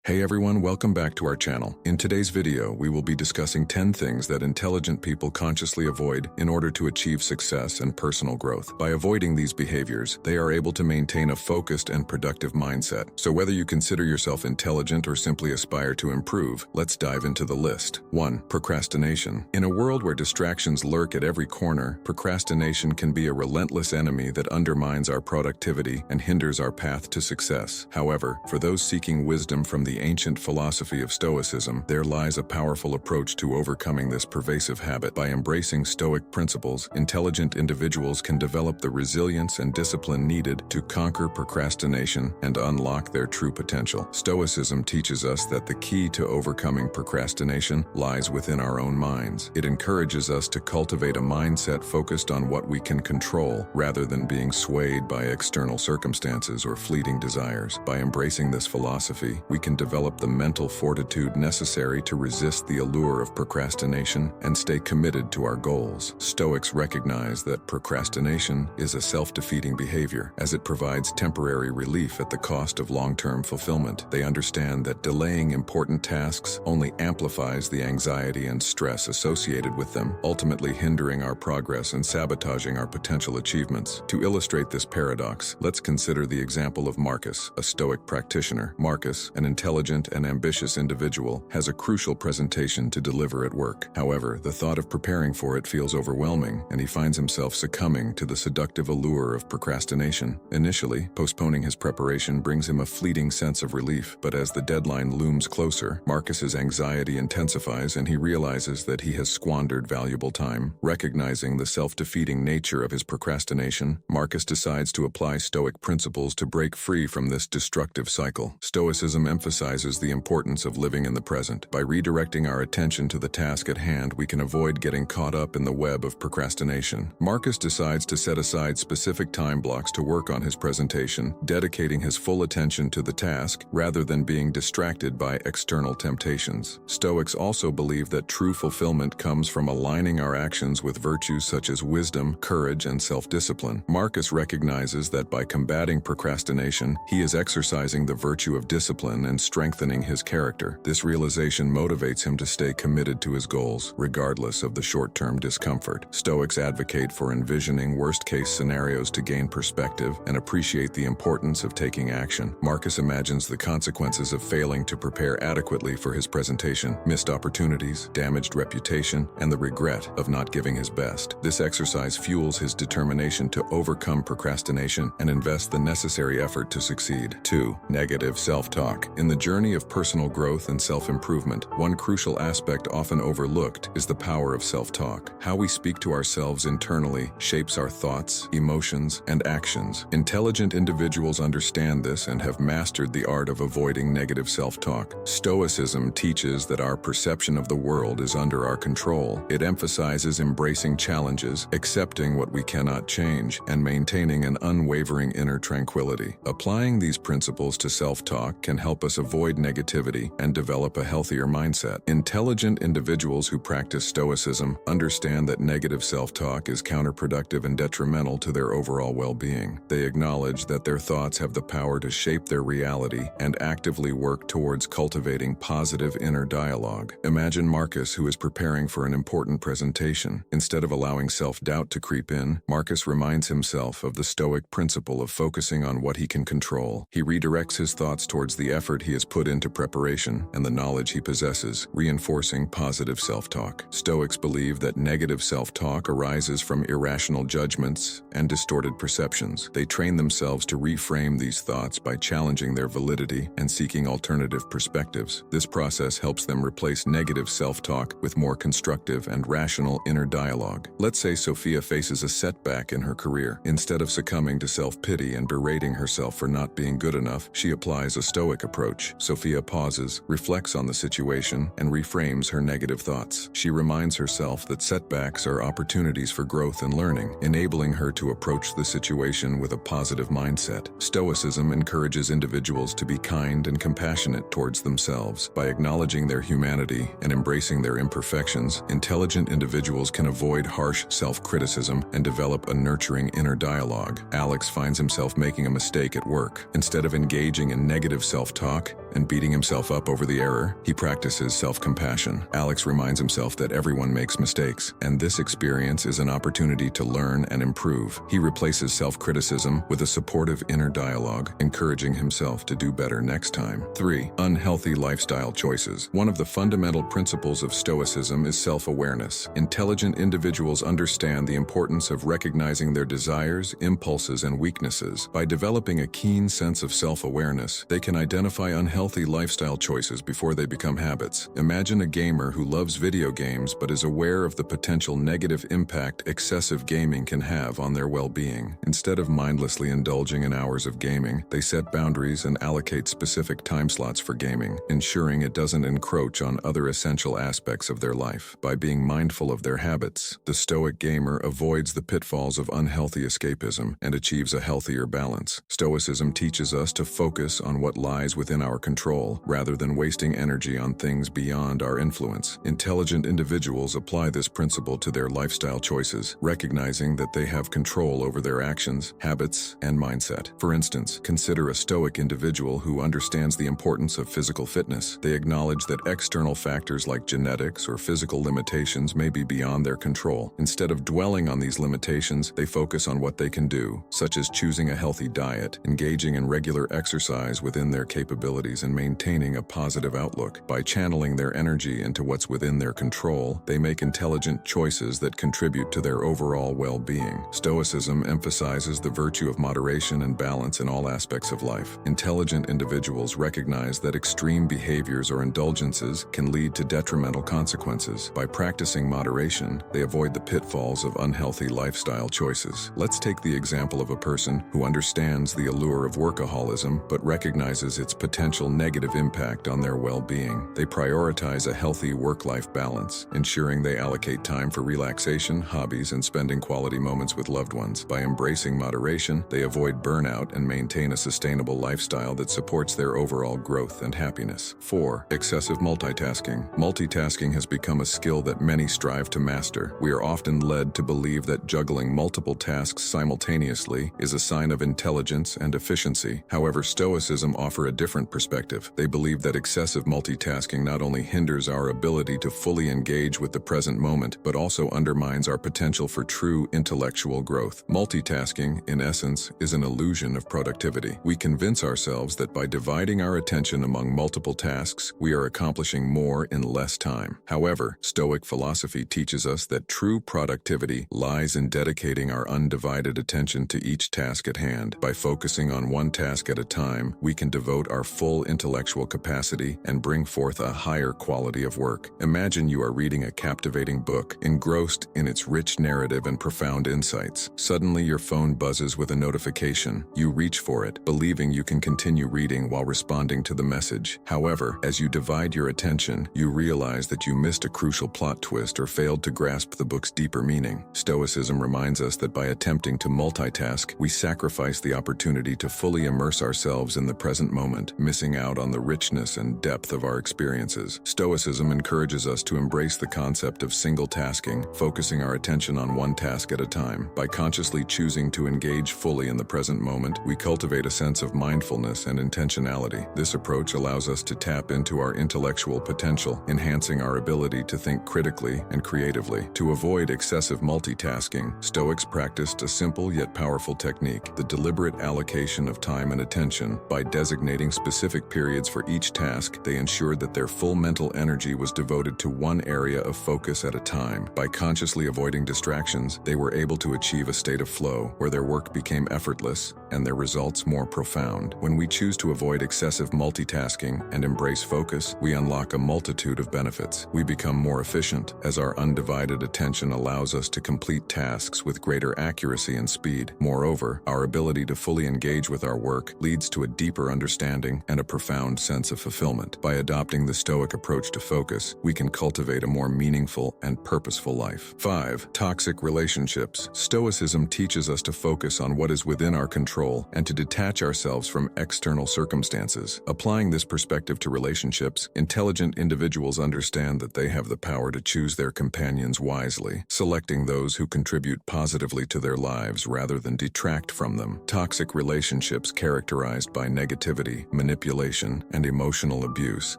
Hey everyone, welcome back to our channel. In today's video, we will be discussing 10 things that intelligent people consciously avoid in order to achieve success and personal growth. By avoiding these behaviors, they are able to maintain a focused and productive mindset. So whether you consider yourself intelligent or simply aspire to improve, let's dive into the list. 1. Procrastination. In a world where distractions lurk at every corner, procrastination can be a relentless enemy that undermines our productivity and hinders our path to success. However, for those seeking wisdom from the ancient philosophy of Stoicism, there lies a powerful approach to overcoming this pervasive habit. By embracing Stoic principles, intelligent individuals can develop the resilience and discipline needed to conquer procrastination and unlock their true potential. Stoicism teaches us that the key to overcoming procrastination lies within our own minds. It encourages us to cultivate a mindset focused on what we can control, rather than being swayed by external circumstances or fleeting desires. By embracing this philosophy, we can develop the mental fortitude necessary to resist the allure of procrastination and stay committed to our goals. Stoics recognize that procrastination is a self-defeating behavior, as it provides temporary relief at the cost of long-term fulfillment. They understand that delaying important tasks only amplifies the anxiety and stress associated with them, ultimately hindering our progress and sabotaging our potential achievements. To illustrate this paradox, let's consider the example of Marcus, a Stoic practitioner. Marcus, an intelligent and ambitious individual, has a crucial presentation to deliver at work. However, the thought of preparing for it feels overwhelming, and he finds himself succumbing to the seductive allure of procrastination. Initially, postponing his preparation brings him a fleeting sense of relief, but as the deadline looms closer, Marcus's anxiety intensifies and he realizes that he has squandered valuable time. Recognizing the self-defeating nature of his procrastination, Marcus decides to apply Stoic principles to break free from this destructive cycle. Stoicism emphasizes the importance of living in the present. By redirecting our attention to the task at hand, we can avoid getting caught up in the web of procrastination. Marcus decides to set aside specific time blocks to work on his presentation, dedicating his full attention to the task rather than being distracted by external temptations. Stoics also believe that true fulfillment comes from aligning our actions with virtues such as wisdom, courage, and self-discipline. Marcus recognizes that by combating procrastination, he is exercising the virtue of discipline and strengthening his character. This realization motivates him to stay committed to his goals, regardless of the short-term discomfort. Stoics advocate for envisioning worst-case scenarios to gain perspective and appreciate the importance of taking action. Marcus imagines the consequences of failing to prepare adequately for his presentation: missed opportunities, damaged reputation, and the regret of not giving his best. This exercise fuels his determination to overcome procrastination and invest the necessary effort to succeed. 2. Negative self-talk. In the journey of personal growth and self-improvement, one crucial aspect often overlooked is the power of self-talk. How we speak to ourselves internally shapes our thoughts, emotions, and actions. Intelligent individuals understand this and have mastered the art of avoiding negative self-talk. Stoicism teaches that our perception of the world is under our control. It emphasizes embracing challenges, accepting what we cannot change, and maintaining an unwavering inner tranquility. Applying these principles to self-talk can help us avoid negativity and develop a healthier mindset. Intelligent individuals who practice Stoicism understand that negative self-talk is counterproductive and detrimental to their overall well-being. They acknowledge that their thoughts have the power to shape their reality and actively work towards cultivating positive inner dialogue. Imagine Marcus, who is preparing for an important presentation. Instead of allowing self-doubt to creep in, Marcus reminds himself of the Stoic principle of focusing on what he can control. He redirects his thoughts towards the effort he has put into preparation and the knowledge he possesses, reinforcing positive self-talk. Stoics believe that negative self-talk arises from irrational judgments and distorted perceptions. They train themselves to reframe these thoughts by challenging their validity and seeking alternative perspectives. This process helps them replace negative self-talk with more constructive and rational inner dialogue. Let's say Sophia faces a setback in her career. Instead of succumbing to self-pity and berating herself for not being good enough, she applies a Stoic approach. Sophia pauses, reflects on the situation, and reframes her negative thoughts. She reminds herself that setbacks are opportunities for growth and learning, enabling her to approach the situation with a positive mindset. Stoicism encourages individuals to be kind and compassionate towards themselves. By acknowledging their humanity and embracing their imperfections, intelligent individuals can avoid harsh self-criticism and develop a nurturing inner dialogue. Alex finds himself making a mistake at work. Instead of engaging in negative self-talk, and beating himself up over the error, he practices self-compassion. Alex reminds himself that everyone makes mistakes, and this experience is an opportunity to learn and improve. He replaces self-criticism with a supportive inner dialogue, encouraging himself to do better next time. 3. Unhealthy lifestyle choices. One of the fundamental principles of Stoicism is self-awareness. Intelligent individuals understand the importance of recognizing their desires, impulses, and weaknesses. By developing a keen sense of self-awareness, they can identify unhealthy lifestyle choices before they become habits. Imagine a gamer who loves video games but is aware of the potential negative impact excessive gaming can have on their well-being. Instead of mindlessly indulging in hours of gaming, they set boundaries and allocate specific time slots for gaming, ensuring it doesn't encroach on other essential aspects of their life. By being mindful of their habits, the Stoic gamer avoids the pitfalls of unhealthy escapism and achieves a healthier balance. Stoicism teaches us to focus on what lies within our control, rather than wasting energy on things beyond our influence. Intelligent individuals apply this principle to their lifestyle choices, recognizing that they have control over their actions, habits, and mindset. For instance, consider a Stoic individual who understands the importance of physical fitness. They acknowledge that external factors like genetics or physical limitations may be beyond their control. Instead of dwelling on these limitations, they focus on what they can do, such as choosing a healthy diet, engaging in regular exercise within their capabilities, and maintaining a positive outlook. By channeling their energy into what's within their control, they make intelligent choices that contribute to their overall well-being. Stoicism emphasizes the virtue of moderation and balance in all aspects of life. Intelligent individuals recognize that extreme behaviors or indulgences can lead to detrimental consequences. By practicing moderation, they avoid the pitfalls of unhealthy lifestyle choices. Let's take the example of a person who understands the allure of workaholism but recognizes its potential negative impact on their well-being. They prioritize a healthy work-life balance, ensuring they allocate time for relaxation, hobbies, and spending quality moments with loved ones. By embracing moderation, they avoid burnout and maintain a sustainable lifestyle that supports their overall growth and happiness. 4. Excessive multitasking. Multitasking has become a skill that many strive to master. We are often led to believe that juggling multiple tasks simultaneously is a sign of intelligence and efficiency. However, Stoicism offers a different perspective. They believe that excessive multitasking not only hinders our ability to fully engage with the present moment, but also undermines our potential for true intellectual growth. Multitasking, in essence, is an illusion of productivity. We convince ourselves that by dividing our attention among multiple tasks, we are accomplishing more in less time. However, Stoic philosophy teaches us that true productivity lies in dedicating our undivided attention to each task at hand. By focusing on one task at a time, we can devote our full intellectual capacity and bring forth a higher quality of work. Imagine you are reading a captivating book, engrossed in its rich narrative and profound insights. Suddenly, your phone buzzes with a notification. You reach for it, believing you can continue reading while responding to the message. However, as you divide your attention, you realize that you missed a crucial plot twist or failed to grasp the book's deeper meaning. Stoicism reminds us that by attempting to multitask, we sacrifice the opportunity to fully immerse ourselves in the present moment, missing out on the richness and depth of our experiences. Stoicism encourages us to embrace the concept of single tasking, focusing our attention on one task at a time. By consciously choosing to engage fully in the present moment, we cultivate a sense of mindfulness and intentionality. This approach allows us to tap into our intellectual potential, enhancing our ability to think critically and creatively. To avoid excessive multitasking, Stoics practiced a simple yet powerful technique: the deliberate allocation of time and attention. By designating specific periods for each task, they ensured that their full mental energy was devoted to one area of focus at a time. By consciously avoiding distractions, they were able to achieve a state of flow, where their work became effortless and their results more profound. When we choose to avoid excessive multitasking and embrace focus, we unlock a multitude of benefits. We become more efficient, as our undivided attention allows us to complete tasks with greater accuracy and speed. Moreover, our ability to fully engage with our work leads to a deeper understanding and a profound sense of fulfillment. By adopting the Stoic approach to focus, we can cultivate a more meaningful and purposeful life. 5. Toxic relationships. Stoicism teaches us to focus on what is within our control and to detach ourselves from external circumstances. Applying this perspective to relationships, intelligent individuals understand that they have the power to choose their companions wisely, selecting those who contribute positively to their lives rather than detract from them. Toxic relationships characterized by negativity, manipulation, manipulation, and emotional abuse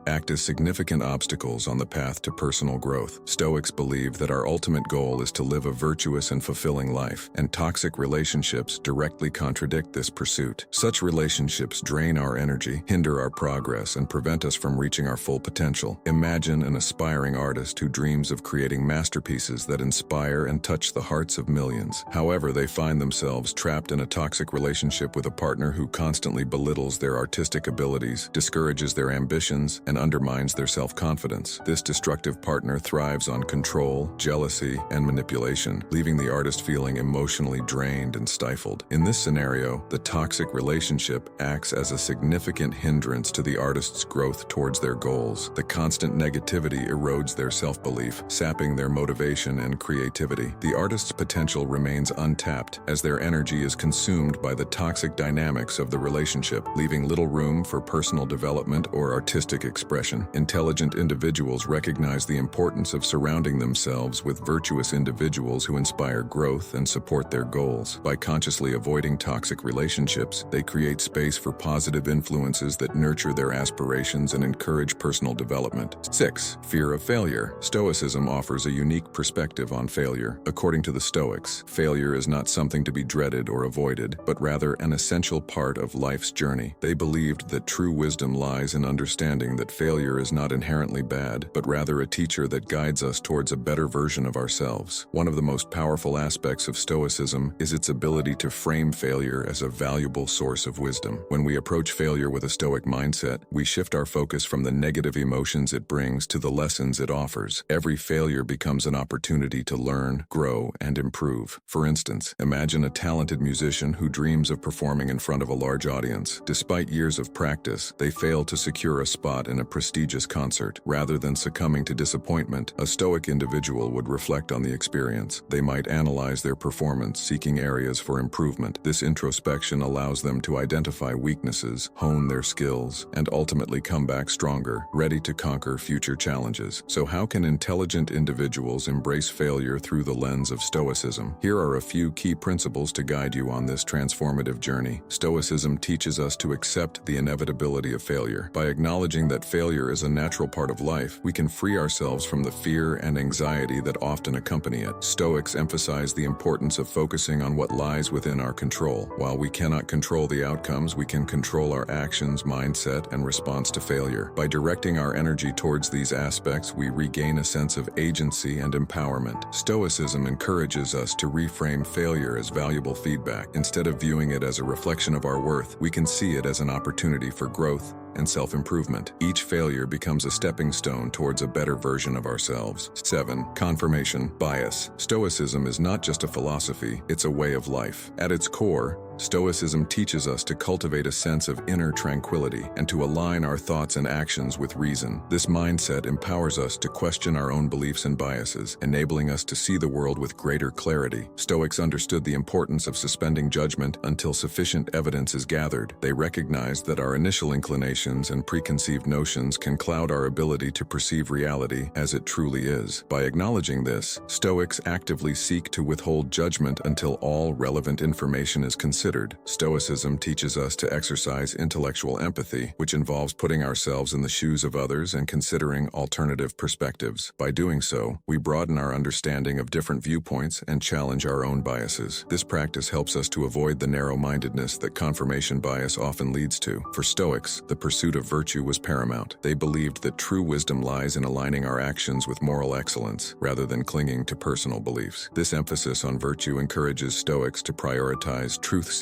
act as significant obstacles on the path to personal growth. Stoics believe that our ultimate goal is to live a virtuous and fulfilling life, and toxic relationships directly contradict this pursuit. Such relationships drain our energy, hinder our progress, and prevent us from reaching our full potential. Imagine an aspiring artist who dreams of creating masterpieces that inspire and touch the hearts of millions. However, they find themselves trapped in a toxic relationship with a partner who constantly belittles their artistic abilities, discourages their ambitions, and undermines their self-confidence. This destructive partner thrives on control, jealousy, and manipulation, leaving the artist feeling emotionally drained and stifled. In this scenario, the toxic relationship acts as a significant hindrance to the artist's growth towards their goals. The constant negativity erodes their self-belief, sapping their motivation and creativity. The artist's potential remains untapped as their energy is consumed by the toxic dynamics of the relationship, leaving little room for personal development or artistic expression. Intelligent individuals recognize the importance of surrounding themselves with virtuous individuals who inspire growth and support their goals. By consciously avoiding toxic relationships, they create space for positive influences that nurture their aspirations and encourage personal development. 6. Fear of failure. Stoicism offers a unique perspective on failure. According to the Stoics, failure is not something to be dreaded or avoided, but rather an essential part of life's journey. They believed that true wisdom lies in understanding that failure is not inherently bad, but rather a teacher that guides us towards a better version of ourselves. One of the most powerful aspects of Stoicism is its ability to frame failure as a valuable source of wisdom. When we approach failure with a Stoic mindset, we shift our focus from the negative emotions it brings to the lessons it offers. Every failure becomes an opportunity to learn, grow, and improve. For instance, imagine a talented musician who dreams of performing in front of a large audience. Despite years of practice, they fail to secure a spot in a prestigious concert. Rather than succumbing to disappointment, a Stoic individual would reflect on the experience. They might analyze their performance, seeking areas for improvement. This introspection allows them to identify weaknesses, hone their skills, and ultimately come back stronger, ready to conquer future challenges. So how can intelligent individuals embrace failure through the lens of Stoicism? Here are a few key principles to guide you on this transformative journey. Stoicism teaches us to accept the inevitability of failure. By acknowledging that failure is a natural part of life, we can free ourselves from the fear and anxiety that often accompany it. Stoics emphasize the importance of focusing on what lies within our control. While we cannot control the outcomes, we can control our actions, mindset, and response to failure. By directing our energy towards these aspects, we regain a sense of agency and empowerment. Stoicism encourages us to reframe failure as valuable feedback. Instead of viewing it as a reflection of our worth, we can see it as an opportunity for growth and self-improvement. Each failure becomes a stepping stone towards a better version of ourselves. 7. Confirmation bias. Stoicism is not just a philosophy, it's a way of life. At its core, Stoicism teaches us to cultivate a sense of inner tranquility and to align our thoughts and actions with reason. This mindset empowers us to question our own beliefs and biases, enabling us to see the world with greater clarity. Stoics understood the importance of suspending judgment until sufficient evidence is gathered. They recognized that our initial inclinations and preconceived notions can cloud our ability to perceive reality as it truly is. By acknowledging this, Stoics actively seek to withhold judgment until all relevant information is considered. Stoicism teaches us to exercise intellectual empathy, which involves putting ourselves in the shoes of others and considering alternative perspectives. By doing so, we broaden our understanding of different viewpoints and challenge our own biases. This practice helps us to avoid the narrow-mindedness that confirmation bias often leads to. For Stoics, the pursuit of virtue was paramount. They believed that true wisdom lies in aligning our actions with moral excellence, rather than clinging to personal beliefs. This emphasis on virtue encourages Stoics to prioritize truth-seeking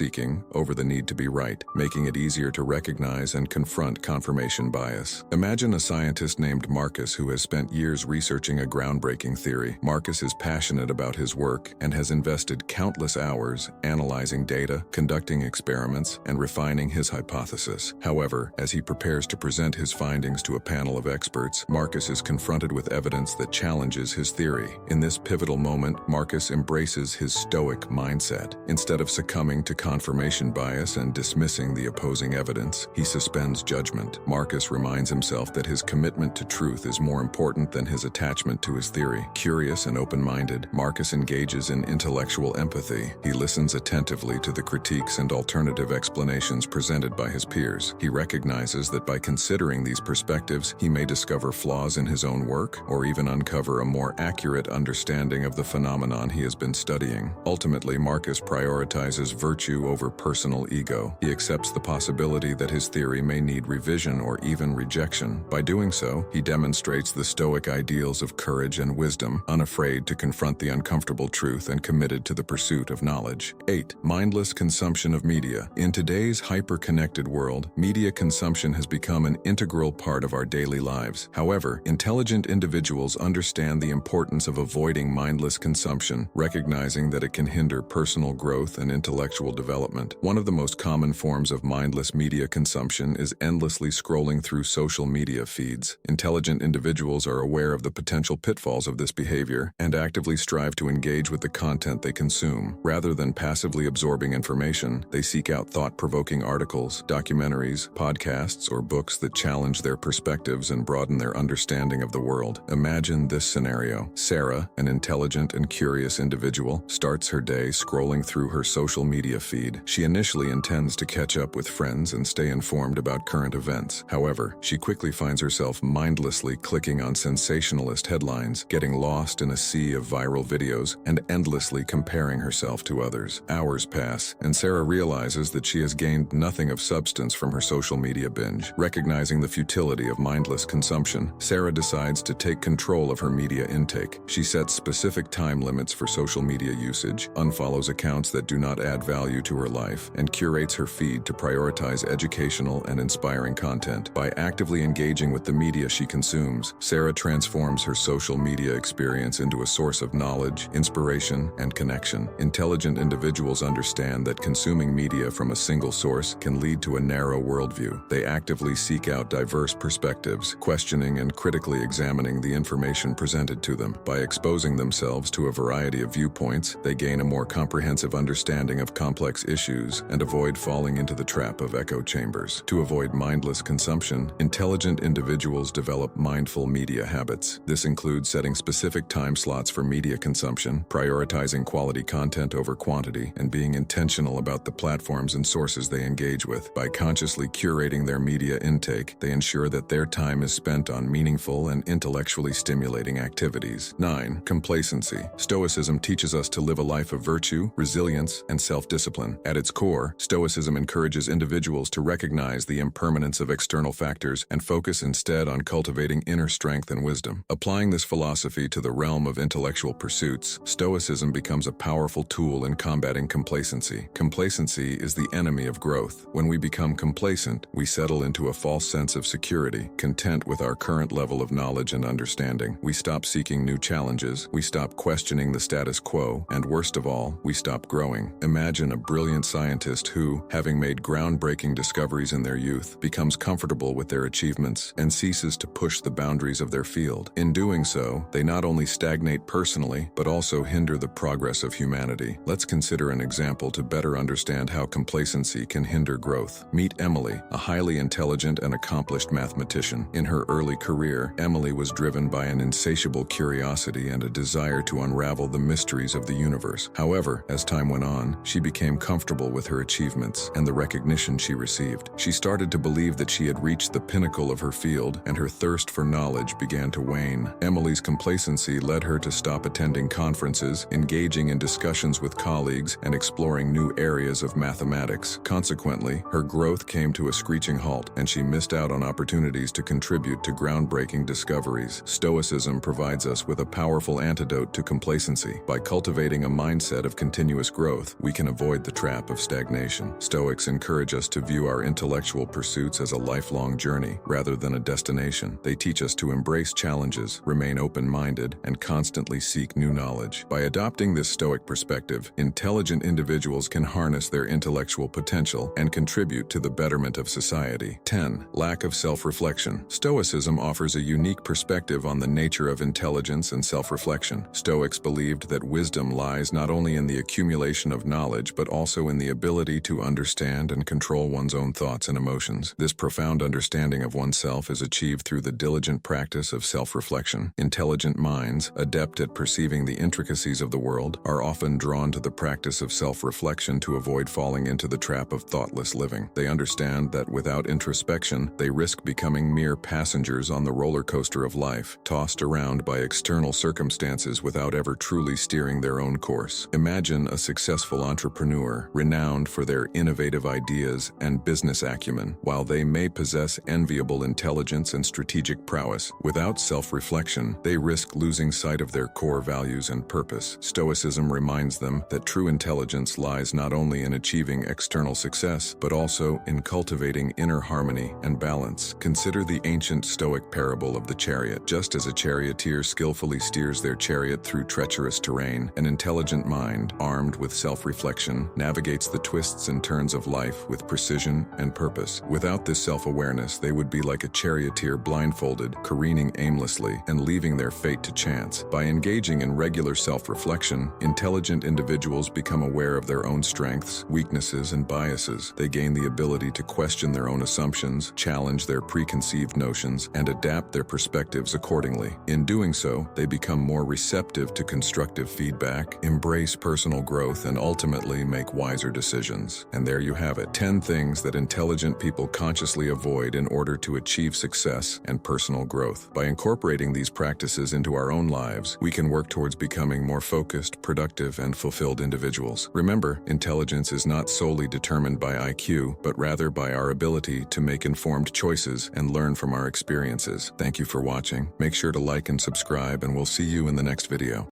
over the need to be right, making it easier to recognize and confront confirmation bias. Imagine a scientist named Marcus who has spent years researching a groundbreaking theory. Marcus is passionate about his work and has invested countless hours analyzing data, conducting experiments, and refining his hypothesis. However, as he prepares to present his findings to a panel of experts, Marcus is confronted with evidence that challenges his theory. In this pivotal moment, Marcus embraces his Stoic mindset. Instead of succumbing to confirmation bias and dismissing the opposing evidence, he suspends judgment. Marcus reminds himself that his commitment to truth is more important than his attachment to his theory. Curious and open-minded, Marcus engages in intellectual empathy. He listens attentively to the critiques and alternative explanations presented by his peers. He recognizes that by considering these perspectives, he may discover flaws in his own work or even uncover a more accurate understanding of the phenomenon he has been studying. Ultimately, Marcus prioritizes virtue over personal ego. He accepts the possibility that his theory may need revision or even rejection. By doing so, he demonstrates the Stoic ideals of courage and wisdom, unafraid to confront the uncomfortable truth and committed to the pursuit of knowledge. 8. Mindless consumption of media. In today's hyper-connected world, media consumption has become an integral part of our daily lives. However, intelligent individuals understand the importance of avoiding mindless consumption, recognizing that it can hinder personal growth and intellectual development. One of the most common forms of mindless media consumption is endlessly scrolling through social media feeds. Intelligent individuals are aware of the potential pitfalls of this behavior and actively strive to engage with the content they consume. Rather than passively absorbing information, they seek out thought-provoking articles, documentaries, podcasts, or books that challenge their perspectives and broaden their understanding of the world. Imagine this scenario. Sarah, an intelligent and curious individual, starts her day scrolling through her social media feed. She initially intends to catch up with friends and stay informed about current events. However, she quickly finds herself mindlessly clicking on sensationalist headlines, getting lost in a sea of viral videos, and endlessly comparing herself to others. Hours pass, and Sarah realizes that she has gained nothing of substance from her social media binge. Recognizing the futility of mindless consumption, Sarah decides to take control of her media intake. She sets specific time limits for social media usage, unfollows accounts that do not add value to her life, and curates her feed to prioritize educational and inspiring content. By actively engaging with the media she consumes, Sarah transforms her social media experience into a source of knowledge, inspiration, and connection. Intelligent individuals understand that consuming media from a single source can lead to a narrow worldview. They actively seek out diverse perspectives, questioning and critically examining the information presented to them. By exposing themselves to a variety of viewpoints, they gain a more comprehensive understanding of complex issues and avoid falling into the trap of echo chambers. To avoid mindless consumption, intelligent individuals develop mindful media habits. This includes setting specific time slots for media consumption, prioritizing quality content over quantity, and being intentional about the platforms and sources they engage with. By consciously curating their media intake, they ensure that their time is spent on meaningful and intellectually stimulating activities. 9. Complacency. Stoicism teaches us to live a life of virtue, resilience, and self-discipline. At its core, Stoicism encourages individuals to recognize the impermanence of external factors and focus instead on cultivating inner strength and wisdom. Applying this philosophy to the realm of intellectual pursuits, Stoicism becomes a powerful tool in combating complacency. Complacency is the enemy of growth. When we become complacent, we settle into a false sense of security, content with our current level of knowledge and understanding. We stop seeking new challenges, we stop questioning the status quo, and worst of all, we stop growing. Imagine a brilliant scientist who, having made groundbreaking discoveries in their youth, becomes comfortable with their achievements and ceases to push the boundaries of their field. In doing so, they not only stagnate personally, but also hinder the progress of humanity. Let's consider an example to better understand how complacency can hinder growth. Meet Emily, a highly intelligent and accomplished mathematician. In her early career, Emily was driven by an insatiable curiosity and a desire to unravel the mysteries of the universe. However, as time went on, she became comfortable with her achievements and the recognition she received. She started to believe that she had reached the pinnacle of her field, and her thirst for knowledge began to wane. Emily's complacency led her to stop attending conferences, engaging in discussions with colleagues, and exploring new areas of mathematics. Consequently, her growth came to a screeching halt, and she missed out on opportunities to contribute to groundbreaking discoveries. Stoicism provides us with a powerful antidote to complacency. By cultivating a mindset of continuous growth, we can avoid the trap of stagnation. Stoics encourage us to view our intellectual pursuits as a lifelong journey, rather than a destination. They teach us to embrace challenges, remain open-minded, and constantly seek new knowledge. By adopting this Stoic perspective, intelligent individuals can harness their intellectual potential and contribute to the betterment of society. 10. Lack of self-reflection. Stoicism offers a unique perspective on the nature of intelligence and self-reflection. Stoics believed that wisdom lies not only in the accumulation of knowledge, but also in the ability to understand and control one's own thoughts and emotions. This profound understanding of oneself is achieved through the diligent practice of self-reflection. Intelligent minds, adept at perceiving the intricacies of the world, are often drawn to the practice of self-reflection to avoid falling into the trap of thoughtless living. They understand that without introspection, they risk becoming mere passengers on the roller coaster of life, tossed around by external circumstances without ever truly steering their own course. Imagine a successful entrepreneur, renowned for their innovative ideas and business acumen. While they may possess enviable intelligence and strategic prowess, without self-reflection, they risk losing sight of their core values and purpose. Stoicism reminds them that true intelligence lies not only in achieving external success, but also in cultivating inner harmony and balance. Consider the ancient Stoic parable of the chariot. Just as a charioteer skillfully steers their chariot through treacherous terrain, an intelligent mind, armed with self-reflection, navigates the twists and turns of life with precision and purpose. Without this self-awareness, they would be like a charioteer blindfolded, careening aimlessly, and leaving their fate to chance. By engaging in regular self-reflection, intelligent individuals become aware of their own strengths, weaknesses, and biases. They gain the ability to question their own assumptions, challenge their preconceived notions, and adapt their perspectives accordingly. In doing so, they become more receptive to constructive feedback, embrace personal growth, and ultimately make wiser decisions. And there you have it, 10 things that intelligent people consciously avoid in order to achieve success and personal growth. By incorporating these practices into our own lives, we can work towards becoming more focused, productive, and fulfilled individuals. Remember, intelligence is not solely determined by IQ, but rather by our ability to make informed choices and learn from our experiences. Thank you for watching. Make sure to like and subscribe, and we'll see you in the next video.